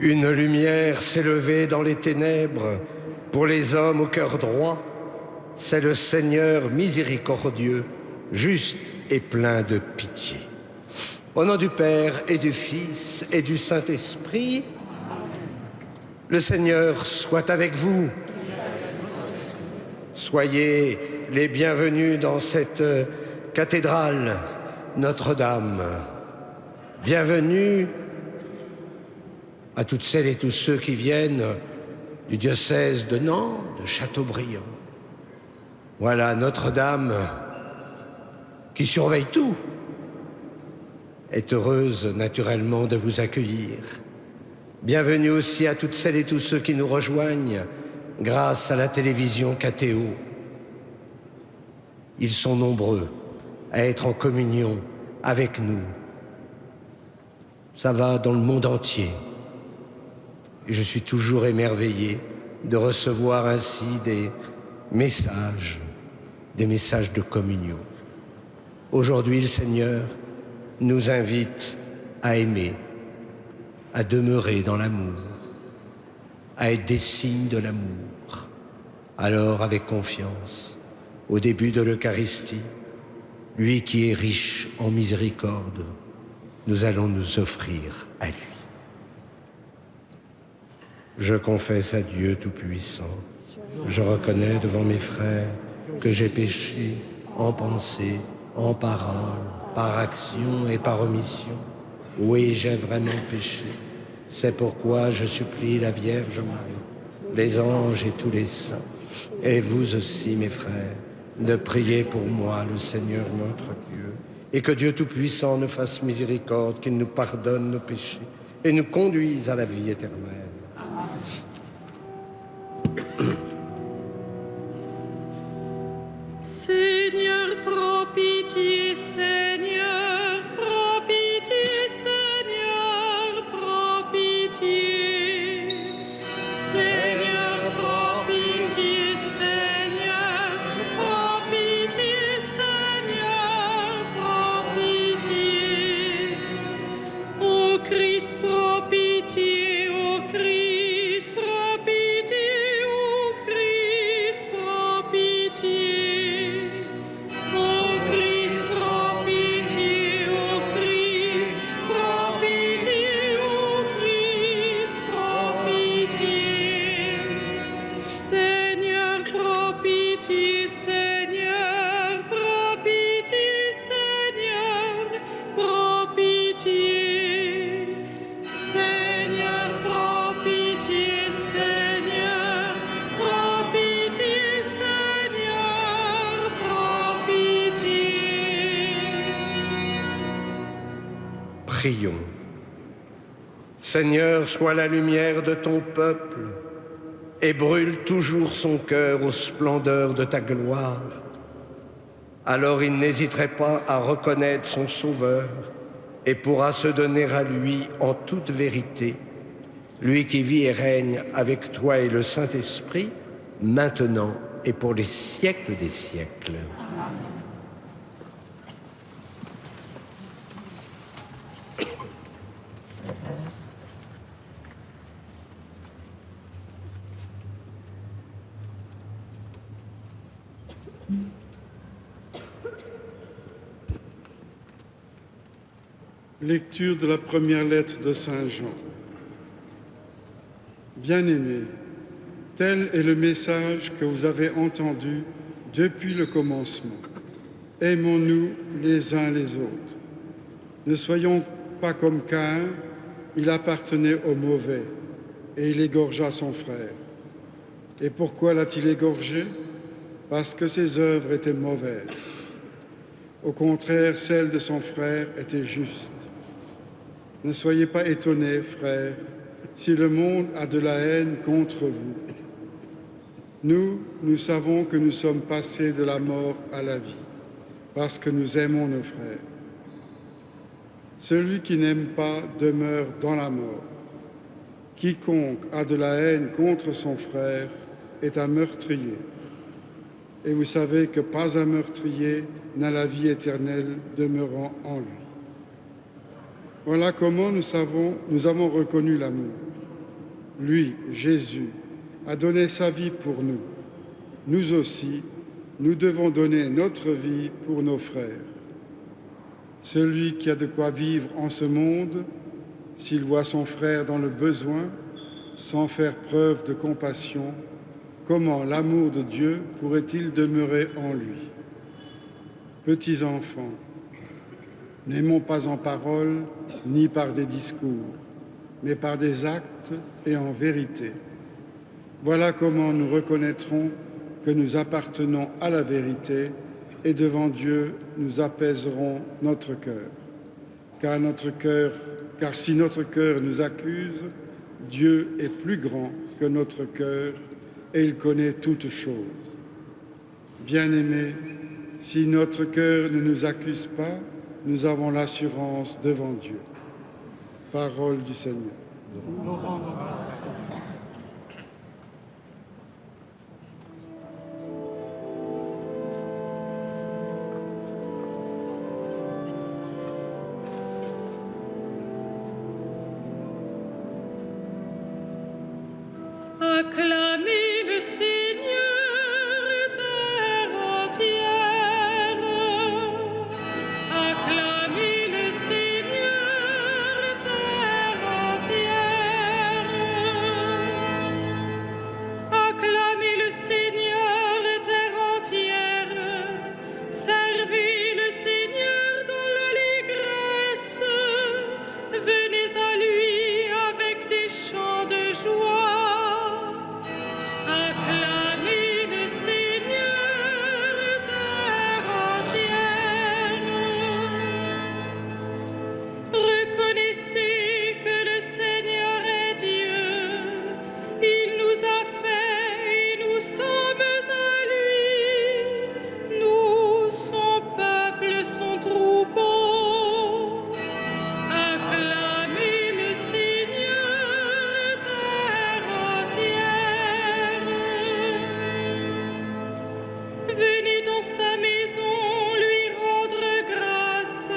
Une lumière s'est levée dans les ténèbres pour les hommes au cœur droit. C'est le Seigneur miséricordieux, juste et plein de pitié. Au nom du Père et du Fils et du Saint-Esprit, le Seigneur soit avec vous. Soyez les bienvenus dans cette cathédrale Notre-Dame. Bienvenue à toutes celles et tous ceux qui viennent du diocèse de Nantes, de Châteaubriand. Voilà Notre-Dame qui surveille tout, est heureuse naturellement de vous accueillir. Bienvenue aussi à toutes celles et tous ceux qui nous rejoignent grâce à la télévision KTO. Ils sont nombreux à être en communion avec nous. Ça va dans le monde entier. Et je suis toujours émerveillé de recevoir ainsi des messages de communion. Aujourd'hui, le Seigneur nous invite à aimer, à demeurer dans l'amour, à être des signes de l'amour. Alors, avec confiance, au début de l'Eucharistie, lui qui est riche en miséricorde, nous allons nous offrir à lui. Je confesse à Dieu Tout-Puissant, je reconnais devant mes frères que j'ai péché en pensée, en parole, par action et par omission. Oui, j'ai vraiment péché. C'est pourquoi je supplie la Vierge Marie, les anges et tous les saints, et vous aussi, mes frères, de prier pour moi, le Seigneur notre Dieu, et que Dieu Tout-Puissant nous fasse miséricorde, qu'il nous pardonne nos péchés et nous conduise à la vie éternelle. Seigneur, prends pitié, Seigneur, prends pitié, Seigneur, prends pitié. Seigneur, prends pitié, Seigneur, prends pitié, Seigneur, prends pitié. Ô Christ, prends pitié, ô Christ, prends pitié, ô Christ, prends pitié. Prions. Seigneur, sois la lumière de ton peuple et brûle toujours son cœur aux splendeurs de ta gloire. Alors il n'hésiterait pas à reconnaître son Sauveur et pourra se donner à lui en toute vérité, lui qui vit et règne avec toi et le Saint-Esprit, maintenant et pour les siècles des siècles. Lecture de la première lettre de Saint Jean. Bien-aimés, tel est le message que vous avez entendu depuis le commencement. Aimons-nous les uns les autres. Ne soyons pas comme Caïn, il appartenait au mauvais et il égorgea son frère. Et pourquoi l'a-t-il égorgé? Parce que ses œuvres étaient mauvaises. Au contraire, celles de son frère étaient justes. Ne soyez pas étonnés, frères, si le monde a de la haine contre vous. Nous savons que nous sommes passés de la mort à la vie, parce que nous aimons nos frères. Celui qui n'aime pas demeure dans la mort. Quiconque a de la haine contre son frère est un meurtrier. Et vous savez que pas un meurtrier n'a la vie éternelle demeurant en lui. Voilà comment nous avons reconnu l'amour. lui, Jésus, a donné sa vie pour nous. Nous aussi, nous devons donner notre vie pour nos frères. Celui qui a de quoi vivre en ce monde, s'il voit son frère dans le besoin, sans faire preuve de compassion, comment l'amour de Dieu pourrait-il demeurer en lui? Petits enfants, n'aimons pas en parole ni par des discours, mais par des actes et en vérité. Voilà comment nous reconnaîtrons que nous appartenons à la vérité et devant Dieu, nous apaiserons notre cœur. Car si notre cœur nous accuse, Dieu est plus grand que notre cœur et il connaît toutes choses. Bien-aimés, si notre cœur ne nous accuse pas, nous avons l'assurance devant Dieu. Parole du Seigneur. Nous rendons grâce. Acclamez le Seigneur, terre entière. Acclamez le Seigneur, terre entière. Acclamez le Seigneur, terre entière. Servez le Seigneur dans l'allégresse. Venez à lui avec des chants de joie. Acclamez le Seigneur, terre entière. Reconnaissez que le Seigneur est Dieu. Il nous a fait et nous sommes à lui. Nous, son peuple, son troupeau. Acclamez le Seigneur, terre entière. Venez dans sa maison lui rendre grâce,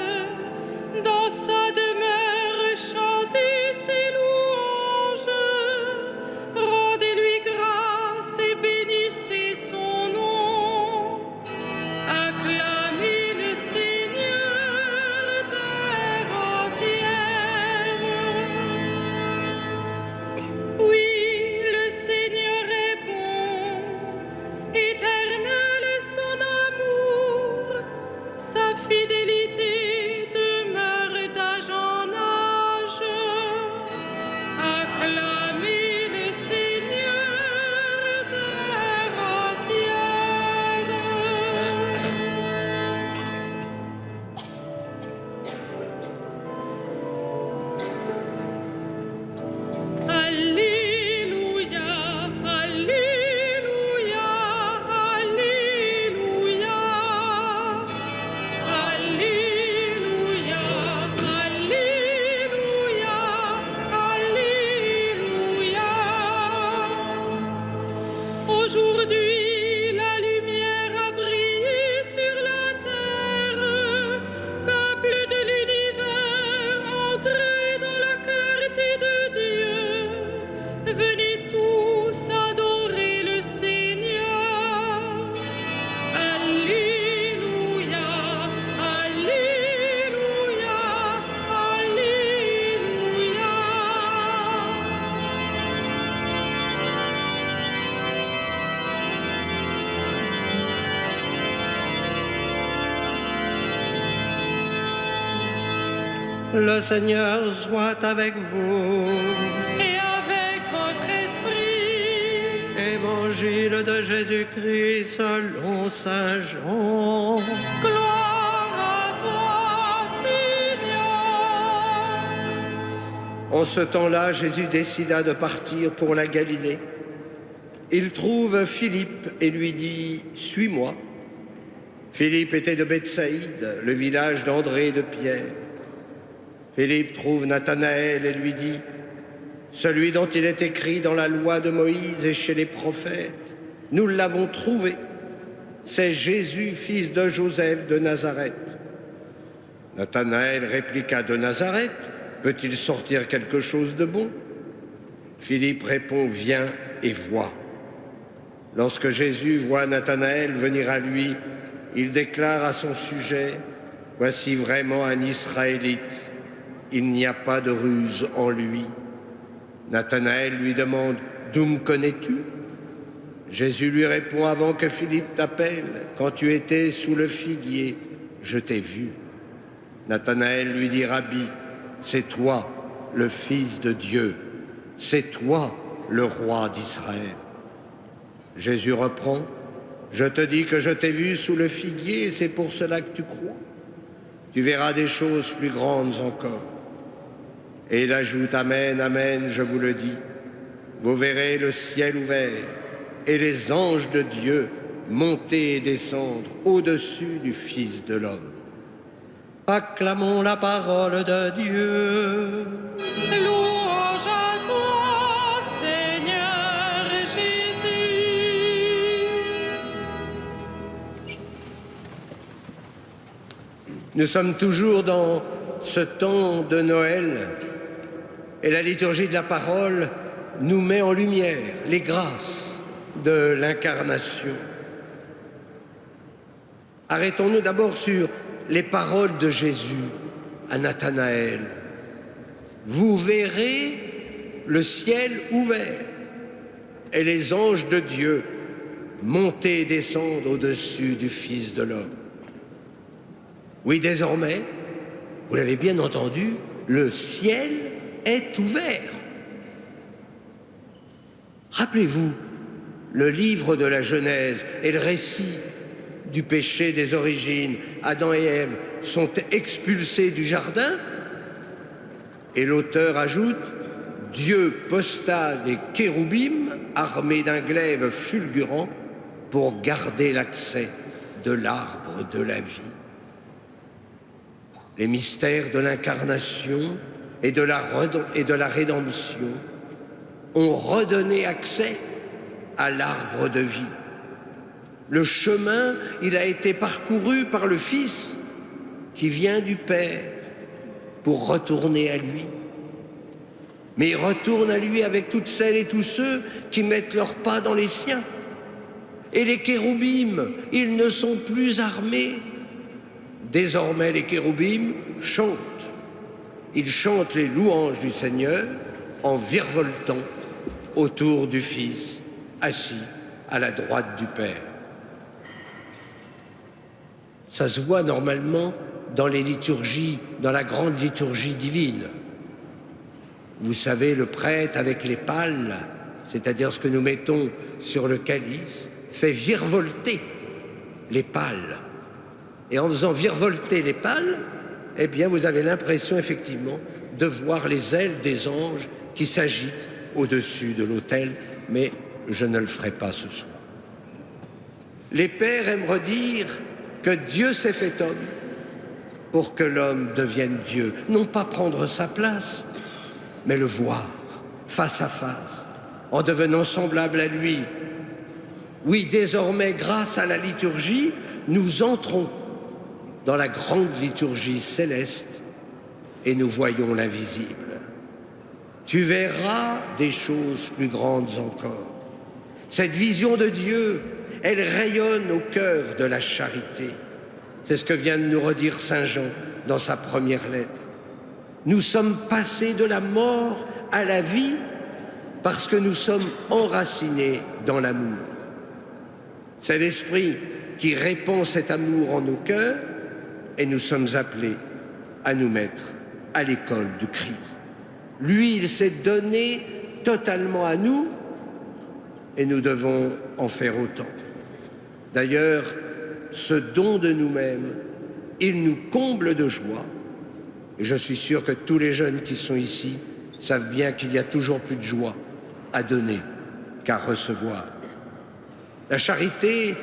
dans sa demeure chantez ses louanges. Rendez-lui grâce et bénissez son nom. Acclamez le Seigneur, terre entière. Oui, le Seigneur est bon, éternel est son amour, sa fidélité demeure d'âge en âge. Acclamez le Seigneur, terre entière. Alléluia, Alléluia, Alléluia. Alléluia, Alléluia, Alléluia. Aujourd'hui, la lumière a brillé sur la terre. Peuple de l'univers, entrez dans la clarté de Dieu. Venez tous adorer le Seigneur. Alléluia, Alléluia, Alléluia. Le Seigneur soit avec vous. Et avec votre esprit, Évangile de Jésus-Christ selon saint Jean. gloire à toi, Seigneur. En ce temps-là, Jésus décida de partir pour la Galilée. Il trouve Philippe et lui dit « Suis-moi ». Philippe était de Bethsaïde, le village d'André et de Pierre. Philippe trouve Nathanaël et lui dit « Celui dont il est écrit dans la loi de Moïse et chez les prophètes, nous l'avons trouvé. C'est Jésus, fils de Joseph de Nazareth. » Nathanaël répliqua « De Nazareth, peut-il sortir quelque chose de bon ?» Philippe répond « Viens et vois ». Lorsque Jésus voit Nathanaël venir à lui, il déclare à son sujet « Voici vraiment un Israélite, il n'y a pas de ruse en lui ». Nathanaël lui demande « D'où me connais-tu » Jésus lui répond « Avant que Philippe t'appelle, quand tu étais sous le figuier, je t'ai vu ». Nathanaël lui dit « Rabbi, c'est toi, le Fils de Dieu, c'est toi, le roi d'Israël ». Jésus reprend « Je te dis que je t'ai vu sous le figuier et c'est pour cela que tu crois. Tu verras des choses plus grandes encore. » Et il ajoute « Amen, amen, je vous le dis, vous verrez le ciel ouvert et les anges de Dieu monter et descendre au-dessus du Fils de l'homme. » Acclamons la parole de Dieu. Louange à toi, Seigneur Jésus. Nous sommes toujours dans ce temps de Noël et la liturgie de la parole nous met en lumière les grâces de l'incarnation. Arrêtons-nous d'abord sur les paroles de Jésus à Nathanaël. Vous verrez le ciel ouvert et les anges de Dieu monter et descendre au-dessus du Fils de l'homme. Oui, désormais, vous l'avez bien entendu, le ciel est ouvert. Rappelez-vous le livre de la Genèse et le récit du péché des origines. Adam et Ève sont expulsés du jardin et l'auteur ajoute « Dieu posta des kéroubim armés d'un glaive fulgurant pour garder l'accès de l'arbre de la vie ». Les mystères de l'incarnation et de la rédemption ont redonné accès à l'arbre de vie. Le chemin, il a été parcouru par le Fils qui vient du Père pour retourner à lui. Mais il retourne à lui avec toutes celles et tous ceux qui mettent leurs pas dans les siens. Et les kéroubim, ils ne sont plus armés. Désormais, les kéroubim chantent. Ils chantent les louanges du Seigneur en virevoltant autour du Fils, assis à la droite du Père. Ça se voit normalement dans les liturgies, dans la grande liturgie divine. Vous savez, le prêtre avec les pales, c'est-à-dire ce que nous mettons sur le calice, fait virevolter les pales. Et en faisant virevolter les pales, eh bien, vous avez l'impression, effectivement, de voir les ailes des anges qui s'agitent au-dessus de l'autel, mais je ne le ferai pas ce soir. Les pères aiment redire que Dieu s'est fait homme pour que l'homme devienne Dieu. Non pas prendre sa place, mais le voir face à face, en devenant semblable à lui. Oui, désormais, grâce à la liturgie, nous entrons dans la grande liturgie céleste et nous voyons l'invisible. Tu verras des choses plus grandes encore. Cette vision de Dieu, elle rayonne au cœur de la charité. C'est ce que vient de nous redire Saint Jean dans sa première lettre. Nous sommes passés de la mort à la vie parce que nous sommes enracinés dans l'amour. C'est l'Esprit qui répand cet amour en nos cœurs et nous sommes appelés à nous mettre à l'école du Christ. Lui, il s'est donné totalement à nous et nous devons en faire autant. D'ailleurs, ce don de nous-mêmes, il nous comble de joie. Et je suis sûr que tous les jeunes qui sont ici savent bien qu'il y a toujours plus de joie à donner qu'à recevoir. La charité,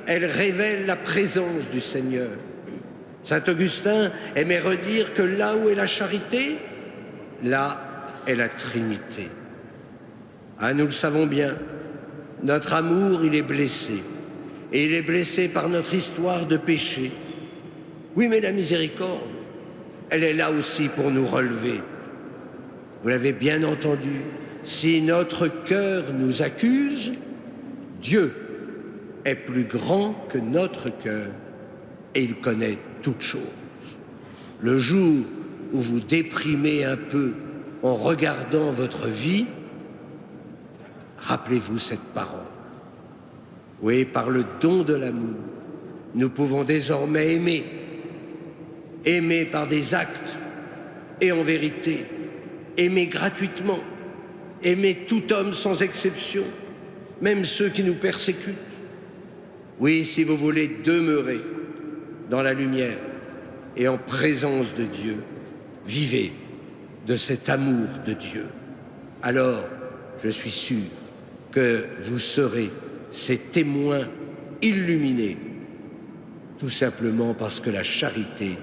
elle révèle la présence du Seigneur. Saint Augustin aimait redire que là où est la charité, là est la Trinité. Ah, nous le savons bien, notre amour, il est blessé. Et il est blessé par notre histoire de péché. Oui, mais la miséricorde, elle est là aussi pour nous relever. Vous l'avez bien entendu, Si notre cœur nous accuse, Dieu est plus grand que notre cœur et il connaît toutes choses. Le jour où vous déprimez un peu en regardant votre vie, rappelez-vous cette parole. Oui, par le don de l'amour, nous pouvons désormais aimer. Aimer par des actes et en vérité. Aimer gratuitement. Aimer tout homme sans exception, même ceux qui nous persécutent. Oui, si vous voulez demeurer dans la lumière et en présence de Dieu, vivez de cet amour de Dieu. Alors, je suis sûr que vous serez ces témoins illuminés, tout simplement parce que la charité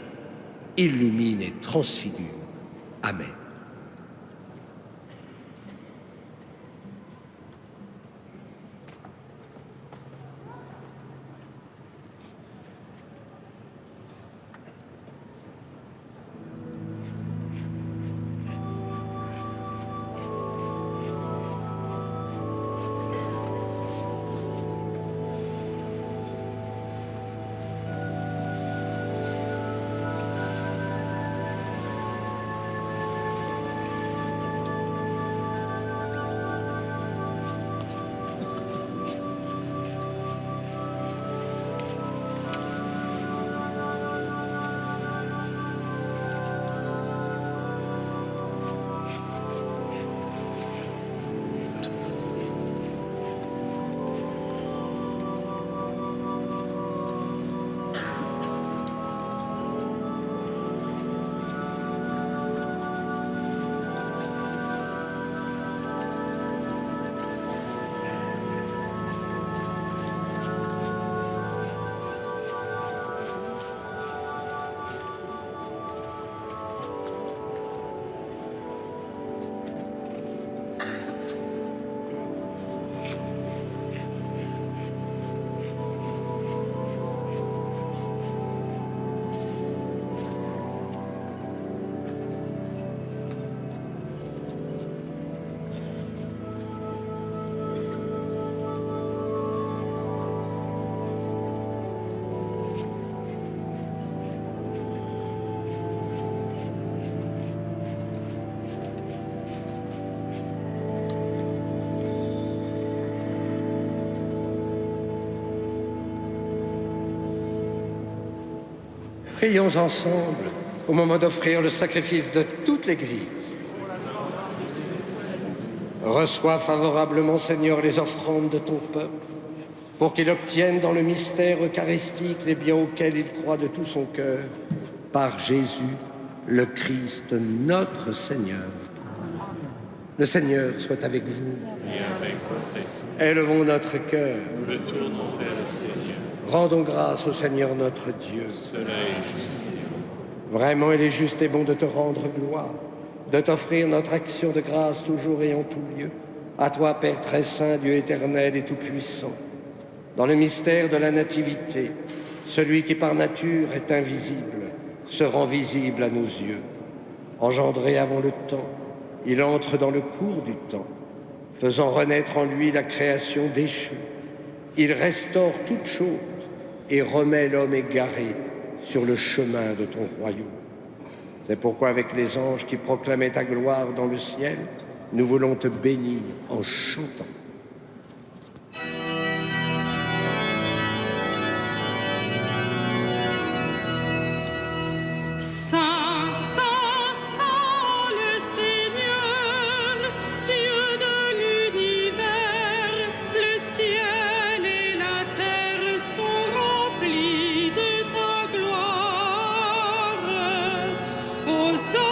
illumine et transfigure. Amen. Prions ensemble au moment d'offrir le sacrifice de toute l'Église. Reçois favorablement, Seigneur, les offrandes de ton peuple, pour qu'il obtienne dans le mystère eucharistique les biens auxquels il croit de tout son cœur, par Jésus, le Christ, notre Seigneur. Le Seigneur soit avec vous. Et avec votre esprit. Élevons notre cœur. Nous le tournons vers le Seigneur. Rendons grâce au Seigneur notre Dieu. Cela est juste. Vraiment, il est juste et bon de te rendre gloire, de t'offrir notre action de grâce toujours et en tout lieu. À toi, Père très saint, Dieu éternel et tout-puissant, dans le mystère de la nativité, celui qui par nature est invisible se rend visible à nos yeux. Engendré avant le temps, il entre dans le cours du temps, faisant renaître en lui la création déchue. Il restaure toutes choses et remet l'homme égaré sur le chemin de ton royaume. C'est pourquoi avec les anges qui proclamaient ta gloire dans le ciel, nous voulons te bénir en chantant. Saint, Saint, Saint, le Seigneur, Dieu de l'univers, le ciel et la terre sont remplis de ta gloire. Hosanna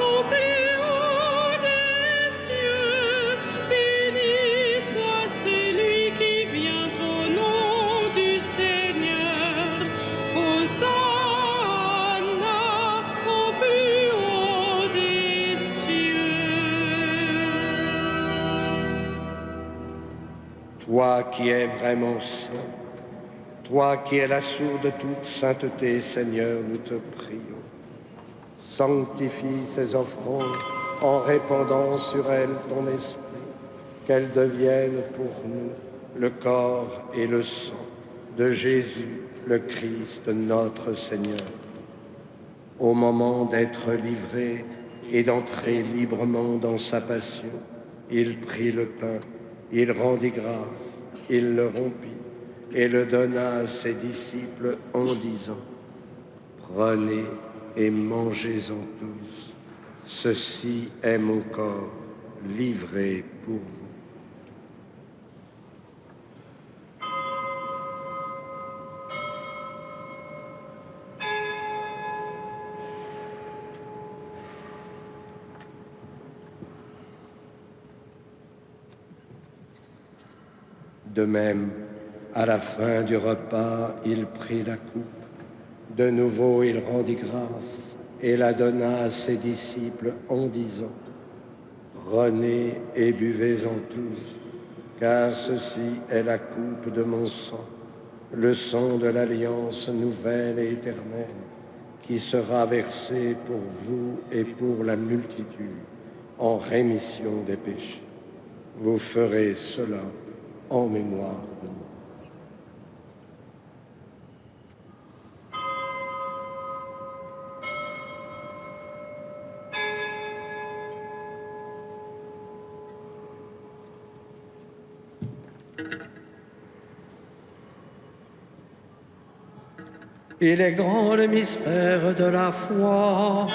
au plus haut des cieux, béni soit celui qui vient au nom du Seigneur. Hosanna au plus haut des cieux. Toi qui es vraiment saint, toi qui es la source de toute sainteté, Seigneur, nous te prions. Sanctifie ces offrandes en répandant sur elle ton esprit, qu'elle devienne pour nous le corps et le sang de Jésus, le Christ, notre Seigneur. Au moment d'être livré et d'entrer librement dans sa passion, il prit le pain, il rendit grâce, il le rompit et le donna à ses disciples en disant : « Prenez et mangez-en tous. Ceci est mon corps livré pour vous. » De même, à la fin du repas, il prit la coupe. De nouveau, il rendit grâce et la donna à ses disciples en disant : « Prenez et buvez-en tous, car ceci est la coupe de mon sang, le sang de l'alliance nouvelle et éternelle, qui sera versé pour vous et pour la multitude en rémission des péchés. Vous ferez cela en mémoire de moi. » Il est grand le mystère de la foi.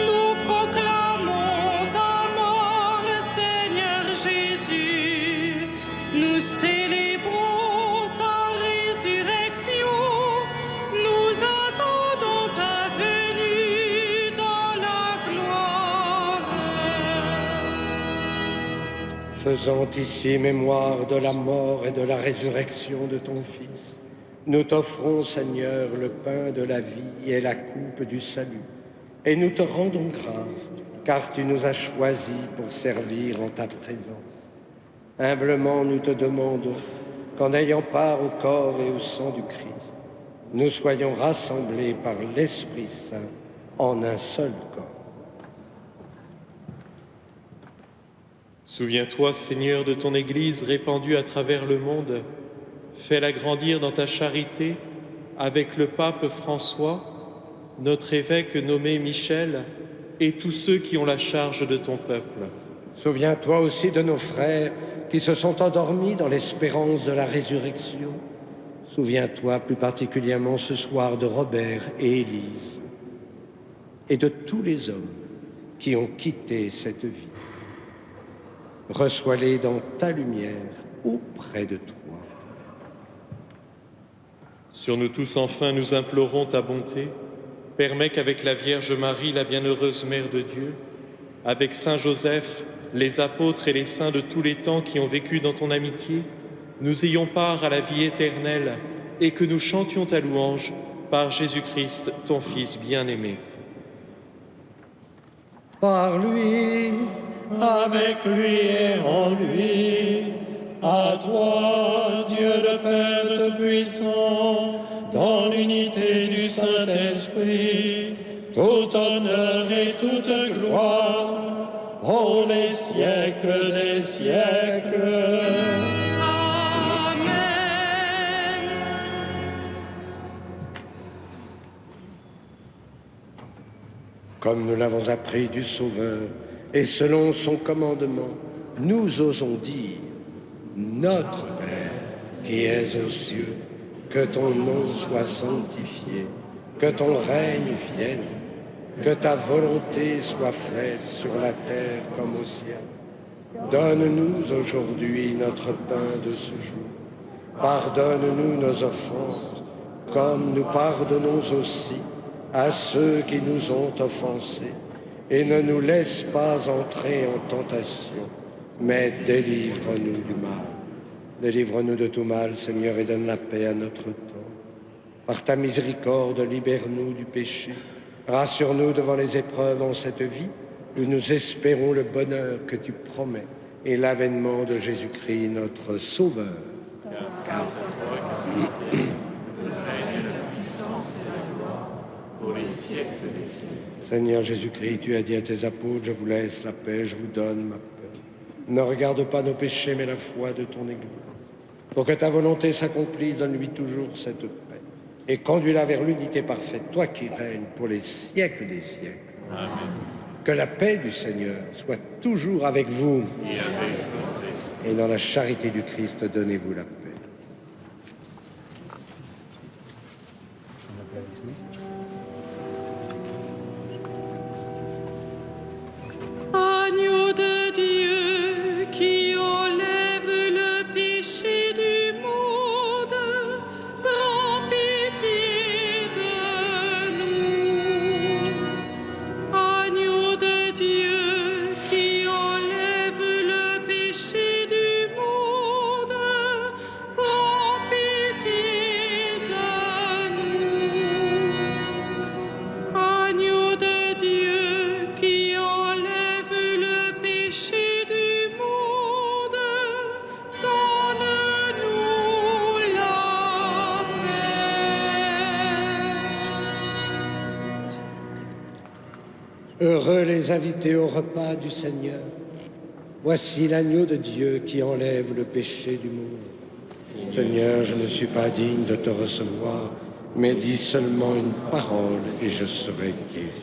Nous proclamons ta mort, Seigneur Jésus. Nous célébrons ta résurrection. Nous attendons ta venue dans la gloire. Faisant ici mémoire de la mort et de la résurrection de ton Fils, nous t'offrons, Seigneur, le pain de la vie et la coupe du salut, et nous te rendons grâce, car tu nous as choisis pour servir en ta présence. Humblement, nous te demandons qu'en ayant part au corps et au sang du Christ, nous soyons rassemblés par l'Esprit Saint en un seul corps. Souviens-toi, Seigneur, de ton Église répandue à travers le monde. Fais-la grandir dans ta charité avec le pape François, notre évêque nommé Michel et tous ceux qui ont la charge de ton peuple. Souviens-toi aussi de nos frères qui se sont endormis dans l'espérance de la résurrection. Souviens-toi plus particulièrement ce soir de Robert et Élise et de tous les hommes qui ont quitté cette vie. Reçois-les dans ta lumière auprès de toi. Sur nous tous, enfin, nous implorons ta bonté. Permets qu'avec la Vierge Marie, la bienheureuse Mère de Dieu, avec Saint Joseph, les apôtres et les saints de tous les temps qui ont vécu dans ton amitié, nous ayons part à la vie éternelle et que nous chantions ta louange par Jésus-Christ, ton Fils bien-aimé. Par lui, avec lui et en lui, à toi, Dieu le Père Tout-Puissant, dans l'unité du Saint-Esprit, tout honneur et toute gloire, pour les siècles des siècles. Amen. Comme nous l'avons appris du Sauveur, et selon son commandement, nous osons dire : Notre Père, qui es aux cieux, que ton nom soit sanctifié, que ton règne vienne, que ta volonté soit faite sur la terre comme au ciel. Donne-nous aujourd'hui notre pain de ce jour. Pardonne-nous nos offenses, comme nous pardonnons aussi à ceux qui nous ont offensés. Et ne nous laisse pas entrer en tentation, mais délivre-nous du mal. Délivre-nous de tout mal, Seigneur, et donne la paix à notre temps. Par ta miséricorde, libère-nous du péché. Rassure-nous devant les épreuves en cette vie, où nous espérons le bonheur que tu promets et l'avènement de Jésus-Christ, notre Sauveur. Car pour les siècles des siècles. Seigneur Jésus-Christ, tu as dit à tes apôtres, je vous laisse la paix, je vous donne ma paix. Ne regarde pas nos péchés, mais la foi de ton Église. Pour que ta volonté s'accomplisse, donne-lui toujours cette paix. Et conduis-la vers l'unité parfaite, toi qui règnes pour les siècles des siècles. Amen. Que la paix du Seigneur soit toujours avec vous. Et avec votre esprit. Et dans la charité du Christ, donnez-vous la paix. Agneau de Dieu qui enlève le péché du monde, prends pitié de nous. Agneau de Dieu qui enlève le péché du monde, prends pitié de nous. Agneau de Dieu qui enlève le péché du monde, donne-nous la paix. Heureux les invités au repas du Seigneur. Voici l'agneau de Dieu qui enlève le péché du monde. Seigneur, je ne suis pas digne de te recevoir, mais dis seulement une parole et je serai guéri.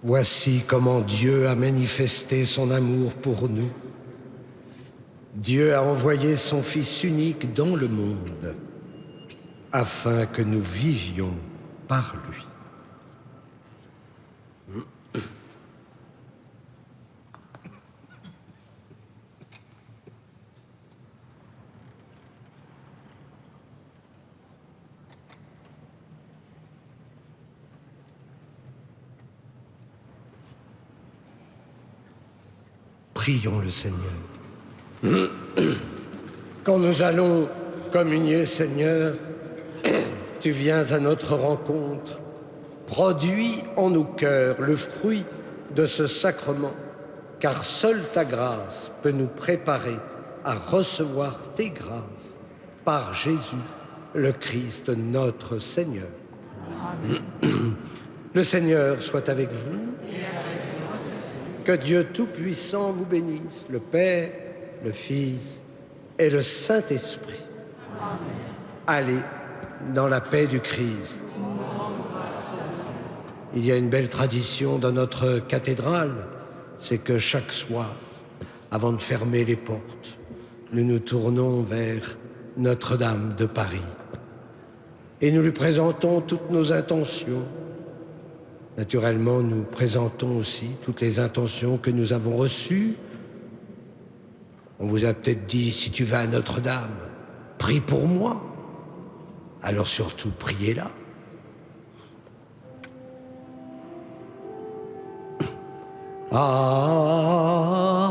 Voici comment Dieu a manifesté son amour pour nous. Dieu a envoyé son Fils unique dans le monde afin que nous vivions par lui. Prions le Seigneur. Quand nous allons communier, Seigneur, tu viens à notre rencontre. Produis en nos cœurs le fruit de ce sacrement, car seule ta grâce peut nous préparer à recevoir tes grâces par Jésus, le Christ, notre Seigneur. Amen. Le Seigneur soit avec vous. Que Dieu Tout-Puissant vous bénisse, le Père, le Fils et le Saint-Esprit. Allez dans la paix du Christ. Il y a une belle tradition dans notre cathédrale, c'est que chaque soir, avant de fermer les portes, nous nous tournons vers Notre-Dame de Paris et nous lui présentons toutes nos intentions. Naturellement, nous présentons aussi toutes les intentions que nous avons reçues. On vous a peut-être dit, si tu vas à Notre-Dame, prie pour moi. Alors surtout, priez-la. Ah.